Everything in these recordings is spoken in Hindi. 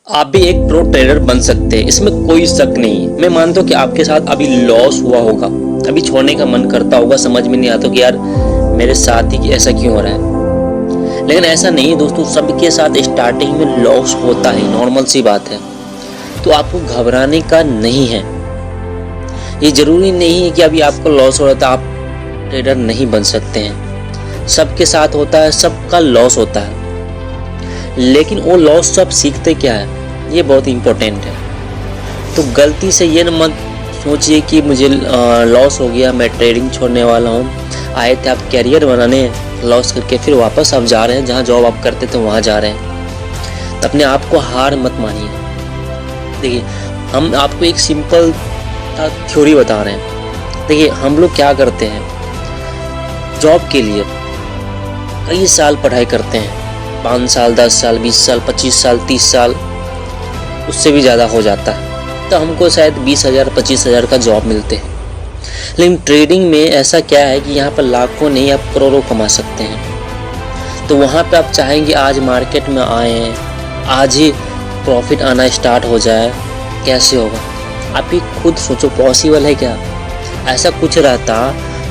आप भी एक प्रो ट्रेडर बन सकते हैं, इसमें कोई शक नहीं है। मैं मानता हूँ कि आपके साथ अभी लॉस हुआ होगा, अभी छोड़ने का मन करता होगा, समझ में नहीं आता कि यार मेरे साथ ही ऐसा क्यों हो रहा है। लेकिन ऐसा नहीं है दोस्तों, सबके साथ स्टार्टिंग में लॉस होता है, नॉर्मल सी बात है। तो आपको घबराने का नहीं है। ये जरूरी नहीं है कि अभी आपको लॉस हो रहा था आप ट्रेडर नहीं बन सकते हैं। सबके साथ होता है, सबका लॉस होता है, लेकिन वो लॉस सब सीखते क्या है, ये बहुत इंपॉर्टेंट है। तो गलती से ये मत सोचिए कि मुझे लॉस हो गया, मैं ट्रेडिंग छोड़ने वाला हूँ। आए थे आप कैरियर बनाने, लॉस करके फिर वापस आप जा रहे हैं जहाँ जॉब आप करते थे वहाँ जा रहे हैं। तो अपने आप को हार मत मानिए। देखिए, हम आपको एक सिंपल थ्योरी बता रहे हैं। देखिए, हम लोग क्या करते हैं, जॉब के लिए कई साल पढ़ाई करते हैं, 5 साल, 10 साल, 20 साल, 25 साल, 30 साल, उससे भी ज़्यादा हो जाता है। तो हमको शायद 20,000, 25,000 का जॉब मिलते हैं। लेकिन ट्रेडिंग में ऐसा क्या है कि यहाँ पर लाखों नहीं, आप करोड़ों कमा सकते हैं। तो वहाँ पे आप चाहेंगे आज मार्केट में आए हैं, आज ही प्रॉफिट आना स्टार्ट हो जाए, कैसे होगा? आप ही खुद सोचो, पॉसिबल है क्या? ऐसा कुछ रहता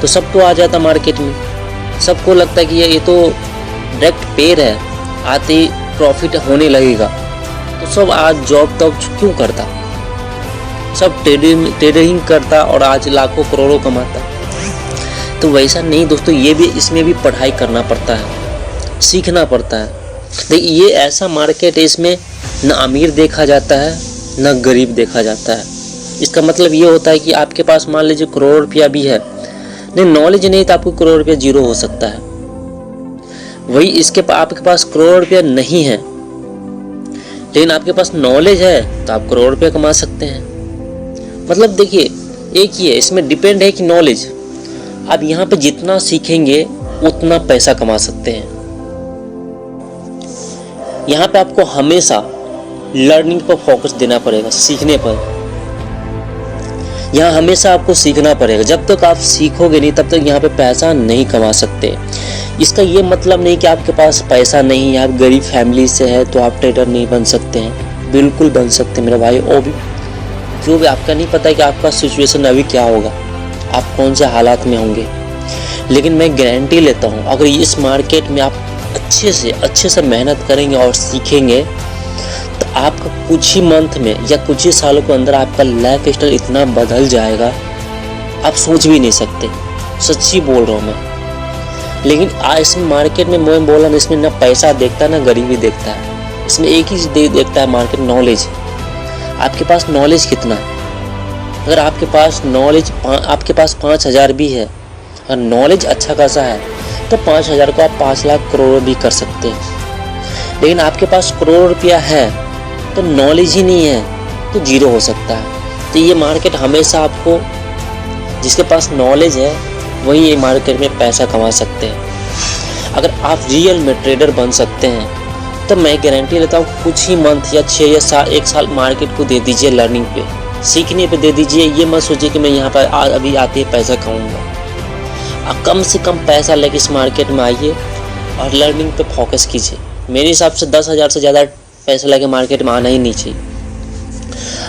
तो सब तो आ जाता मार्केट में। सबको लगता है कि ये तो डायरेक्ट पेर है, आते ही प्रॉफिट होने लगेगा, तो सब आज जॉब तब क्यों करता? सब ट्रेडिंग करता और आज लाखों करोड़ों कमाता। तो वैसा नहीं दोस्तों, ये भी, इसमें भी पढ़ाई करना पड़ता है, सीखना पड़ता है। देखिए, ये ऐसा मार्केट है, इसमें न अमीर देखा जाता है न गरीब देखा जाता है। इसका मतलब ये होता है कि आपके पास मान लीजिए करोड़ रुपया भी है, नहीं नॉलेज नहीं तो आपको करोड़ रुपया जीरो हो सकता है। वही आपके पास करोड़ रुपया नहीं है, लेकिन आपके पास नॉलेज है तो आप करोड़ रुपया कमा सकते हैं। मतलब देखिए, एक ही है, इसमें डिपेंड है कि नॉलेज आप यहाँ पे जितना सीखेंगे उतना पैसा कमा सकते हैं। यहाँ पे आपको हमेशा लर्निंग पर फोकस देना पड़ेगा, सीखने पर। यहाँ हमेशा आपको सीखना पड़ेगा। जब तक आप सीखोगे नहीं तब तक यहाँ पे पैसा नहीं कमा सकते। इसका ये मतलब नहीं कि आपके पास पैसा नहीं है, आप गरीब फैमिली से है तो आप ट्रेडर नहीं बन सकते हैं। बिल्कुल बन सकते हैं मेरे भाई। और भी जो भी, आपका नहीं पता है कि आपका सिचुएशन अभी क्या होगा, आप कौन से हालात में होंगे। लेकिन मैं गारंटी लेता हूँ, अगर इस मार्केट में आप अच्छे से मेहनत करेंगे और सीखेंगे तो आपका कुछ ही मंथ में या कुछ ही सालों के अंदर आपका लाइफ स्टाइल इतना बदल जाएगा, आप सोच भी नहीं सकते। सच्ची बोल रहा हूँ मैं। लेकिन आज इस मार्केट में मैं बोला, इसमें ना पैसा देखता है ना गरीबी देखता है। इसमें एक ही देखता है मार्केट, नॉलेज। आपके पास नॉलेज कितना है? अगर आपके पास 5,000 भी है और नॉलेज अच्छा खासा है तो 5,000 को आप 5 लाख करोड़ भी कर सकते हैं। लेकिन आपके पास करोड़ रुपया है तो नॉलेज ही नहीं है तो जीरो हो सकता है। तो ये मार्केट हमेशा आपको, जिसके पास नॉलेज है वही ये मार्केट में पैसा कमा सकते हैं। अगर आप रियल में ट्रेडर बन सकते हैं तो मैं गारंटी लेता हूँ कुछ ही मंथ या 6 या 1 साल मार्केट को दे दीजिए, लर्निंग पे, सीखने पे दे दीजिए। ये मत सोचिए कि मैं यहाँ पर अभी आते ही पैसा कमाऊँगा। कम से कम पैसा लेके इस मार्केट में आइए और लर्निंग पे फोकस कीजिए। मेरे हिसाब से 10,000 से ज़्यादा पैसा लेके मार्केट में आना ही नहीं चाहिए।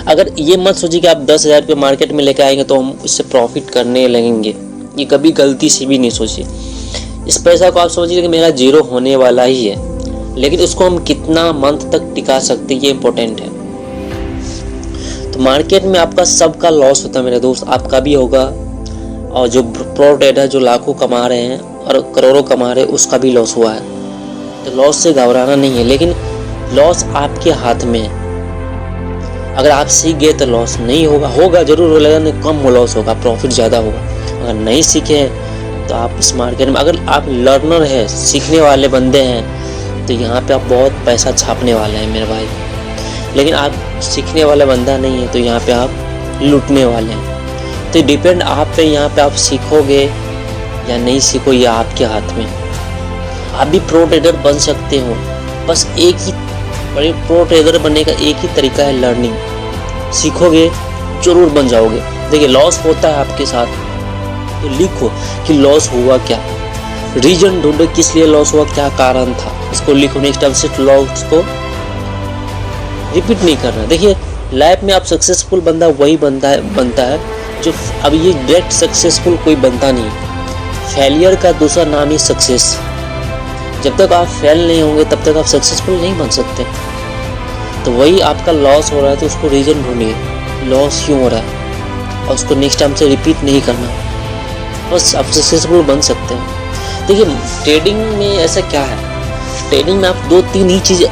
अगर ये मत सोचिए कि आप 10,000 रुपये मार्केट में लेके आएंगे तो हम इससे प्रॉफिट करने लगेंगे, ये कभी गलती से भी नहीं सोचिए। इस पैसा को आप समझिए कि मेरा जीरो होने वाला ही है, लेकिन उसको हम कितना मंथ तक टिका सकते हैं ये इम्पोर्टेंट है। तो मार्केट में आपका सबका लॉस होता है मेरे दोस्त, आपका भी होगा। और जो प्रो ट्रेडर जो लाखों कमा रहे हैं और करोड़ों कमा रहे हैं उसका भी लॉस हुआ है। तो लॉस से घबराना नहीं है, लेकिन लॉस आपके हाथ में है। अगर आप सीख गए तो लॉस नहीं होगा जरूर हो, लेकिन कम लॉस होगा, प्रॉफिट ज़्यादा होगा। अगर नहीं सीखे तो आप इस मार्केट में, अगर आप लर्नर है, सीखने वाले बंदे हैं, तो यहाँ पे आप बहुत पैसा छापने वाले हैं मेरे भाई। लेकिन आप सीखने वाला बंदा नहीं है तो यहाँ पे आप लूटने वाले हैं। तो डिपेंड आप पे, यहाँ पे आप सीखोगे या नहीं सीखो, ये आपके हाथ में। आप भी प्रो ट्रेडर बन सकते हो, बस एक ही प्रो ट्रेडर बनने का एक ही तरीका है, लर्निंग। सीखोगे जरूर बन जाओगे। देखिए, लॉस होता है आपके साथ तो लिखो कि लॉस हुआ क्या, रीजन ढूंढो किस लिए लॉस हुआ, क्या कारण था, इसको लिखो। नेक्स्ट टाइम से लॉस को रिपीट नहीं करना। देखिए लाइफ में आप सक्सेसफुल बंदा वही बनता है जो, अब ये डायरेक्ट सक्सेसफुल कोई बनता नहीं। फेलियर का दूसरा नाम ही सक्सेस। जब तक आप फेल नहीं होंगे तब तक आप सक्सेसफुल नहीं बन सकते। तो वही आपका लॉस हो रहा है तो उसको रीज़न ढूंढिए, लॉस क्यों हो रहा है, और उसको नेक्स्ट टाइम से रिपीट नहीं करना, बस आप सक्सेसफुल बन सकते हैं। देखिए ट्रेडिंग में ऐसा क्या है, ट्रेडिंग में आप 2-3 ही चीज़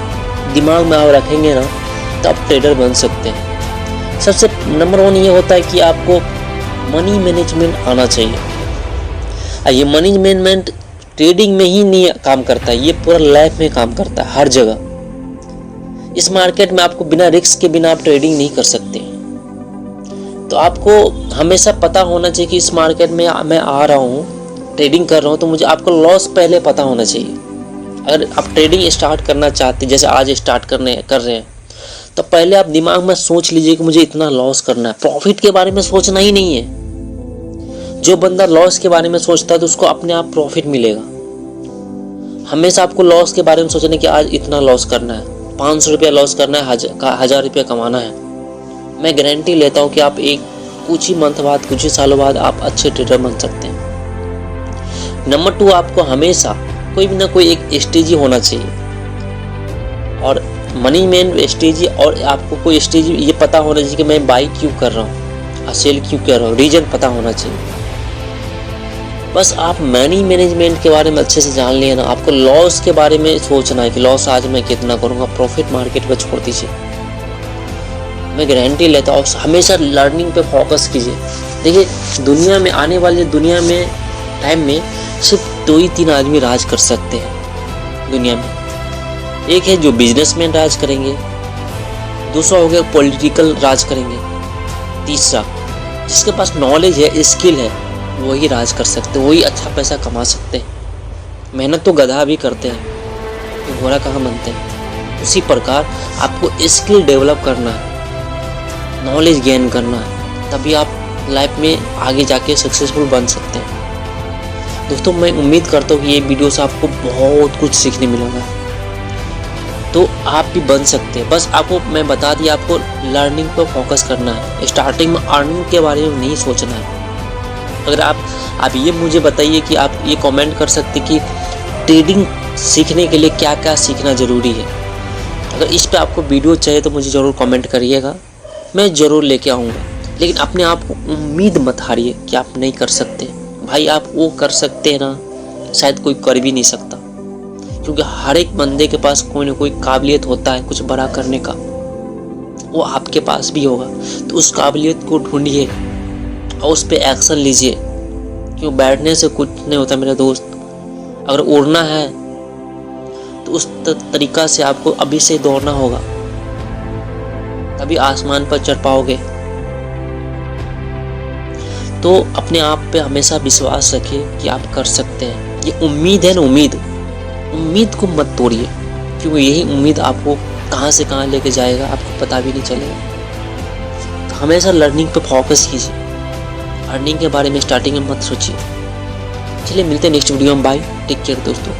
दिमाग में आप रखेंगे ना तो आप ट्रेडर बन सकते हैं। सबसे नंबर 1 ये होता है कि आपको मनी मैनेजमेंट आना चाहिए। ये मनी मैनेजमेंट ट्रेडिंग में ही नहीं काम करता है, ये पूरा लाइफ में काम करता है, हर जगह। इस मार्केट में आपको बिना रिस्क के बिना आप ट्रेडिंग नहीं कर सकते। तो आपको हमेशा पता होना चाहिए कि इस मार्केट में मैं आ रहा हूँ, ट्रेडिंग कर रहा हूँ, तो मुझे आपको लॉस पहले पता होना चाहिए। अगर आप ट्रेडिंग स्टार्ट करना चाहते, जैसे आज स्टार्ट कर रहे हैं, तो पहले आप दिमाग में सोच लीजिए कि मुझे इतना लॉस करना है। प्रॉफिट के बारे में सोचना ही नहीं है। जो बंदा लॉस के बारे में सोचता है तो उसको अपने आप प्रॉफिट मिलेगा। हमेशा आपको लॉस के बारे में सोचना कि आज इतना लॉस करना है, 500 रुपया लॉस करना है, 1000 रुपया कमाना है। मैं गारंटी लेता हूँ कि आप कुछ ही मंथ बाद, कुछ ही सालों बाद आप अच्छे ट्रेडर बन सकते हैं। नंबर 2, आपको हमेशा कोई भी ना कोई एक स्ट्रेटजी होना चाहिए, और मनी मैन स्ट्रेटजी, और आपको कोई स्ट्रेटजी ये पता होना चाहिए कि मैं बाई क्यों कर रहा हूँ, सेल क्यों कर रहा हूँ, रीजन पता होना चाहिए। बस आप मनी मैनेजमेंट के बारे में अच्छे से जान लिए ना, आपको लॉस के बारे में सोचना है कि लॉस आज मैं कितना करूँगा, प्रॉफिट मार्केट पे छोड़ दीजिए। मैं गारंटी लेता हूँ, हमेशा लर्निंग पे फोकस कीजिए। देखिए दुनिया में, आने वाले दुनिया में, टाइम में सिर्फ 2 ही 3 आदमी राज कर सकते हैं दुनिया में। एक है जो बिजनेसमैन राज करेंगे, दूसरा हो गया पॉलिटिकल राज करेंगे, तीसरा जिसके पास नॉलेज है, स्किल है, वही राज कर सकते हैं, वही अच्छा पैसा कमा सकते हैं। मेहनत तो गधा भी करते हैं, तो घोड़ा कहाँ बनते हैं। उसी प्रकार आपको स्किल डेवलप करना है, नॉलेज गेन करना है, तभी आप लाइफ में आगे जाके सक्सेसफुल बन सकते हैं। दोस्तों मैं उम्मीद करता हूँ कि ये वीडियो से आपको बहुत कुछ सीखने मिलेगा, तो आप भी बन सकते हैं। बस आपको मैं बता दिया, आपको लर्निंग पर फोकस करना है। स्टार्टिंग में अर्निंग के बारे में नहीं सोचना है। अगर आप ये मुझे बताइए कि आप ये कमेंट कर सकते कि ट्रेडिंग सीखने के लिए क्या क्या सीखना ज़रूरी है। अगर इस पे आपको वीडियो चाहिए तो मुझे ज़रूर कमेंट करिएगा, मैं ज़रूर लेके आऊँगा। लेकिन अपने आप को उम्मीद मत हारिए कि आप नहीं कर सकते। भाई आप वो कर सकते हैं ना, शायद कोई कर भी नहीं सकता, क्योंकि हर एक बंदे के पास कोई ना कोई काबिलियत होता है कुछ बड़ा करने का, वो आपके पास भी होगा। तो उस काबिलियत को ढूंढिए और उस पर एक्शन लीजिए, क्यों बैठने से कुछ नहीं होता मेरे दोस्त। अगर उड़ना है तो उस तरीका से आपको अभी से दौड़ना होगा, तभी आसमान पर चढ़ पाओगे। तो अपने आप पे हमेशा विश्वास रखिए कि आप कर सकते हैं। ये उम्मीद है ना, उम्मीद को मत तोड़िए, क्योंकि यही उम्मीद आपको कहाँ से कहाँ लेके जाएगा आपको पता भी नहीं चलेगा। तो हमेशा लर्निंग पे फोकस कीजिए, अर्निंग के बारे में स्टार्टिंग में मत सोचिए। चलिए मिलते हैं नेक्स्ट वीडियो में, बाय, टेक केयर दोस्तों।